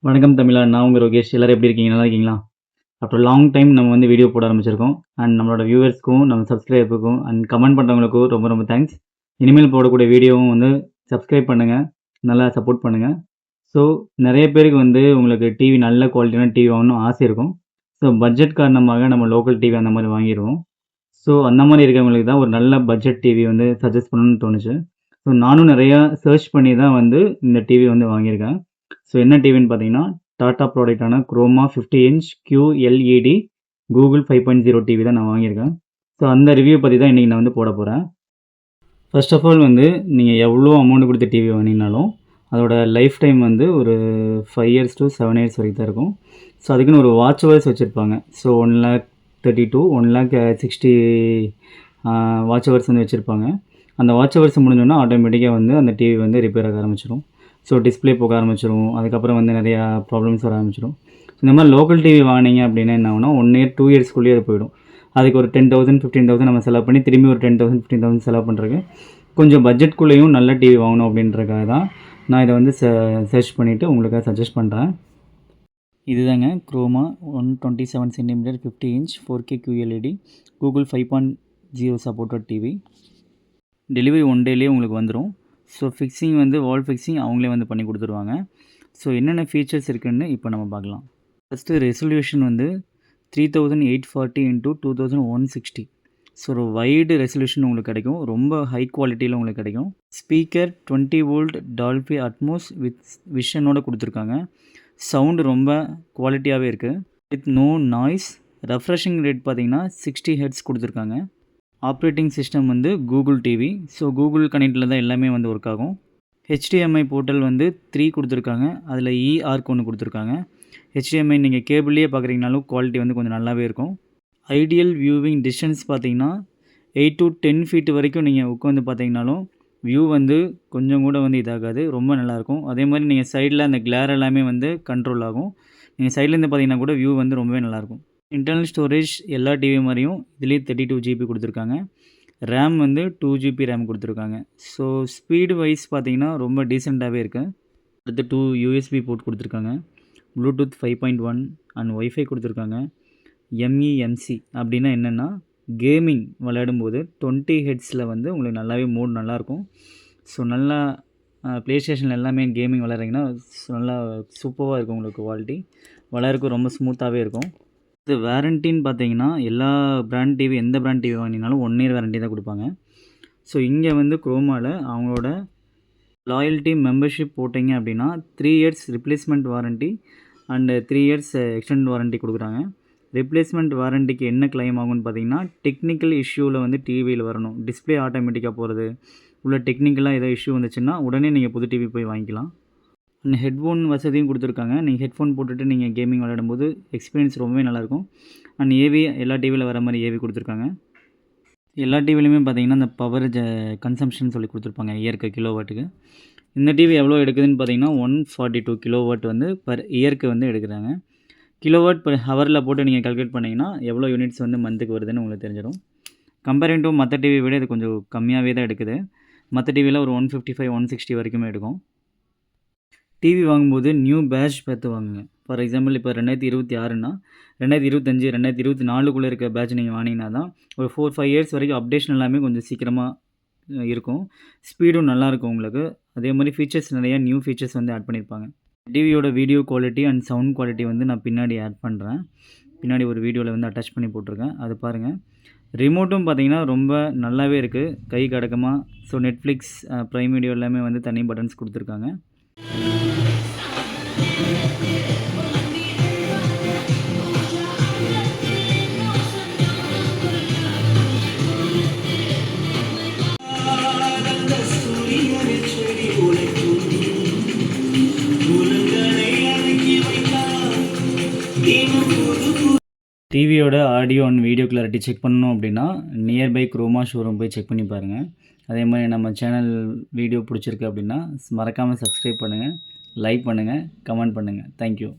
வணக்கம் தமிழா. நான் உங்க ரோகேஷ். எல்லாரும் எப்படி இருக்கீங்க? நல்லா இருக்கீங்களா? ஆஃப்டர் லாங் டைம் நம்ம வந்து வீடியோ போட ஆரம்பிச்சிருக்கோம். அண்ட் நம்மளோட வியூவர்ஸ்க்கும், நம்ம சப்ஸ்கிரைபருக்கும் அண்ட் கமெண்ட் பண்ணுறவங்களுக்கும் ரொம்ப ரொம்ப தேங்க்ஸ். இனிமேல் போடக்கூடிய வீடியோவும் வந்து சப்ஸ்கிரைப் பண்ணுங்க. நல்லா சப்போர்ட் பண்ணுங்க. ஸோ நெறைய பேருக்கு வந்து உங்களுக்கு டிவி நல்ல குவாலிட்டியான டிவி வாங்கணும்னு ஆசை இருக்கும். ஸோ பட்ஜெட் காரணமாக நம்ம லோக்கல் டிவி அந்த மாரி வாங்கிருவோம். ஸோ அந்த மாரி இருக்கிறவங்களுக்கு தான் ஒரு நல்ல பட்ஜெட் டிவி வந்து சஜெஸ்ட் பண்ணணும்னு தோணுச்சு. ஸோ நானும் நெறையா சர்ச் பண்ணி தான் வந்து இந்த டிவி வந்து வாங்கியிருக்கேன். ஸோ என்ன டிவின்னு பார்த்தீங்கன்னா, டாடா ப்ராடக்ட்டான Croma 50 inch QLED Google 5.0 TV தான் நான் வாங்கியிருக்கேன். ஸோ அந்த ரிவ்யூ பத்தி தான் இன்றைக்கி நான் வந்து போட போகிறேன். ஃபர்ஸ்ட் ஆஃப் ஆல் வந்து நீங்கள் எவ்வளோ அமௌண்ட் கொடுத்து டிவி வாங்கினீங்கனாலும் அதோட லைஃப் டைம் வந்து ஒரு 5 இயர்ஸ் to 7 இயர்ஸ் வரைக்கும் தான் இருக்கும். ஸோ அதுக்குன்னு ஒரு வாட்ச் ஹவர்ஸ் வச்சுருப்பாங்க. ஸோ 1,32 1,60 வாட்ச் ஹவர்ஸ் வந்து வச்சுருப்பாங்க. அந்த வாட்ச் ஹவர்ஸ் முடிஞ்சோன்னா ஆட்டோமேட்டிக்காக வந்து அந்த டிவி வந்து ரிப்பேர் ஆக ஆரம்பிச்சிடும். ஸோ டிஸ்பிளே போக ஆரம்பிச்சிடும். அதுக்கப்புறம் வந்து நிறையா ப்ராப்ளம்ஸ் வர ஆரம்பிச்சிடும். இந்த மாதிரி லோக்கல் டிவி வாங்கினீங்க அப்படின்னா என்ன ஆகுனா 1 இயர் 2 இயர்ஸ்க்குள்ளேயே அது போயிடும். அதுக்கு ஒரு 10,000 15,000 நம்ம செலவு பண்ணி திரும்பி ஒரு 10,000 15,000 செலவு பண்ணுறதுக்கு கொஞ்சம் பட்ஜெட்குள்ளேயும் நல்ல டிவி வாங்கணும் அப்படின்றதுக்காக தான் நான் இதை வந்து சர்ச் பண்ணிவிட்டு உங்களுக்காக சஜஸ்ட் பண்ணுறேன். இதுதாங்க Croma 127 centimetre 50 inch 4K QLED Google 5.0 supported TV. Delivery 1 டேலேயே உங்களுக்கு வந்துடும். ஸோ ஃபிக்ஸிங் வந்து வால் ஃபிக்ஸிங் அவங்களே வந்து பண்ணி கொடுத்துருவாங்க. ஸோ என்னென்ன ஃபீச்சர்ஸ் இருக்குதுன்னு இப்போ நம்ம பார்க்கலாம். ஃபஸ்ட்டு ரெசல்யூஷன் வந்து 3840 × 2160. ஸோ ஒரு வைடு ரெசல்யூஷன் உங்களுக்கு கிடைக்கும். ரொம்ப ஹை குவாலிட்டியில் உங்களுக்கு கிடைக்கும். Speaker 20 volt Dolby Atmos with விஷனோட கொடுத்துருக்காங்க. சவுண்டு ரொம்ப குவாலிட்டியாகவே இருக்குது. With no noise. Refreshing rate பார்த்திங்கன்னா 60 ஹெர்ட்ஸ் கொடுத்துருக்காங்க. ஆப்ரேட்டிங் சிஸ்டம் வந்து கூகுள் டிவி. ஸோ கூகுள் கனெக்டில் தான் எல்லாமே வந்து ஒர்க் ஆகும். HDMI போர்ட்டல் வந்து 3 கொடுத்துருக்காங்க. அதில் EARC ஒன்று கொடுத்துருக்காங்க. HDMI நீங்கள் கேபிள்லேயே பார்க்குறீங்கனாலும் குவாலிட்டி வந்து கொஞ்சம் நல்லாவே இருக்கும். ஐடியல் வியூவிங் டிஸ்டன்ஸ் பார்த்தீங்கன்னா 8 to 10 ஃபீட் வரைக்கும் நீங்கள் உட்காந்து பார்த்தீங்கனாலும் வியூ வந்து கொஞ்சம் கூட வந்து இதாகாது. ரொம்ப நல்லாயிருக்கும். அதே மாதிரி நீங்கள் சைடில் அந்த கிளேர் எல்லாமே வந்து கண்ட்ரோல் ஆகும். நீங்கள் சைட்லேருந்து பார்த்தீங்கன்னா கூட வியூ வந்து ரொம்பவே நல்லாயிருக்கும். இன்டர்னல் ஸ்டோரேஜ் எல்லா டிவி மாதிரியும் இதுலேயே 32 GB கொடுத்துருக்காங்க. ரேம் வந்து 2 GB ரேம் கொடுத்துருக்காங்க. ஸோ ஸ்பீடு வைஸ் பார்த்தீங்கன்னா ரொம்ப டீசெண்டாகவே இருக்குது. அடுத்து 2 USB போர்ட் கொடுத்துருக்காங்க. ப்ளூடூத் 5.1 அண்ட் ஒய்ஃபை கொடுத்துருக்காங்க. MEMC அப்படின்னா என்னென்னா கேமிங் விளையாடும்போது 20 ஹெட்ஸில் வந்து உங்களுக்கு நல்லாவே மோட் நல்லாயிருக்கும். ஸோ நல்லா ப்ளே ஸ்டேஷனில் எல்லாமே கேமிங் விளையாடுறீங்கன்னா நல்லா சூப்பராக இருக்கும். உங்களுக்கு குவாலிட்டி விளையாடுறதுக்கு ரொம்ப ஸ்மூத்தாகவே இருக்கும். இது வாரண்டின்னு பார்த்தீங்கன்னா எல்லா பிராண்ட் டிவி எந்த பிராண்ட் டிவி வாங்கினாலும் 1 இயர் வாரண்டி தான் கொடுப்பாங்க. ஸோ இங்கே வந்து குரோமாவில் அவங்களோட லாயல்ட்டி மெம்பர்ஷிப் போட்டிங்க அப்படின்னா 3 years replacement warranty and 3 years extend warranty கொடுக்குறாங்க. ரிப்ளேஸ்மெண்ட் வாரண்டிக்கு என்ன கிளைம் ஆகும்னு பார்த்தீங்கன்னா டெக்னிக்கல் இஷ்யூவில் வந்து டிவியில் வரணும். டிஸ்பிளே ஆட்டோமேட்டிக்காக போகிறது உள்ள டெக்னிக்கலாக ஏதோ இஷ்யூ வந்துச்சுன்னா உடனே நீங்கள் புது டிவி போய் வாங்கிக்கலாம். அண்ட் ஹெட்ஃபோன் வசதியும் கொடுத்துருக்காங்க. நீங்கள் ஹெட்ஃபோன் போட்டுட்டு நீங்கள் கேமிங் விளையாடும்போது எக்ஸ்பீரியன்ஸ் ரொம்பவே நல்லாயிருக்கும். அண்ட் ஏவி எல்லா டிவியில் வர மாதிரி ஏவி கொடுத்துருக்காங்க. எல்லா டிவிலையுமே பார்த்தீங்கன்னா இந்த பவர் கன்சம்ஷன் சொல்லி கொடுத்துருப்பாங்க இயருக்கு கிலோவாட்டுக்கு. இந்த டிவி எவ்வளோ எடுக்குதுன்னு பார்த்தீங்கன்னா 142 கிலோவாட் வந்து பர் இயருக்கு வந்து எடுக்கிறாங்க. கிலோவாட் பர் ஹவரில் போட்டு நீங்கள் கால்குலேட் பண்ணிங்கன்னா எவ்வளோ யூனிட்ஸ் வந்து மந்த்துக்கு வருதுன்னு உங்களுக்கு தெரிஞ்சிடும். கம்பேரிங் டு மற்ற டிவி விட இது கொஞ்சம் கம்மியாகவே தான் எடுக்குது. மற்ற டிவியில் ஒரு 155 160 வரைக்குமே எடுக்கும். டிவி வாங்கும்போது நியூ பேட்ச் பார்த்து வாங்குங்க. ஃபார் எக்ஸாம்பிள் இப்போ 2026னா 2025 2024க்குள்ளே இருக்க பேட்ச் நீங்கள் வாங்கினீங்கன்னா தான் ஒரு 4-5 இயர்ஸ் வரைக்கும் அப்டேஷன் எல்லாமே கொஞ்சம் சீக்கிரமாக இருக்கும். ஸ்பீடும் நல்லாயிருக்கும் உங்களுக்கு. அதே மாதிரி ஃபீச்சர்ஸ் நிறையா நியூ ஃபீச்சர்ஸ் வந்து ஆட் பண்ணியிருப்பாங்க. டிவியோட video quality and sound quality வந்து நான் பின்னாடி ஆட் பண்ணுறேன். பின்னாடி ஒரு வீடியோவில் வந்து அட்டாச் பண்ணி போட்டிருக்கேன். அது பாருங்கள். ரிமோட்டும் பார்த்தீங்கன்னா ரொம்ப நல்லாவே இருக்குது. கைக்கு அடக்கமாக. ஸோ நெட்ஃப்ளிக்ஸ் ப்ரைம் வீடியோ எல்லாமே வந்து தனி பட்டன்ஸ் கொடுத்துருக்காங்க. டிவியோட audio and video clarity check பண்ணணும் அப்படின்னா நியர்பை குரோமா ஷோரூம் போய் செக் பண்ணி பாருங்கள். அதே மாதிரி நம்ம சேனல் வீடியோ பிடிச்சிருக்கு அப்படின்னா மறக்காமல் சப்ஸ்கிரைப் பண்ணுங்கள், லைக் பண்ணுங்கள், கமெண்ட் பண்ணுங்கள். தேங்க்யூ.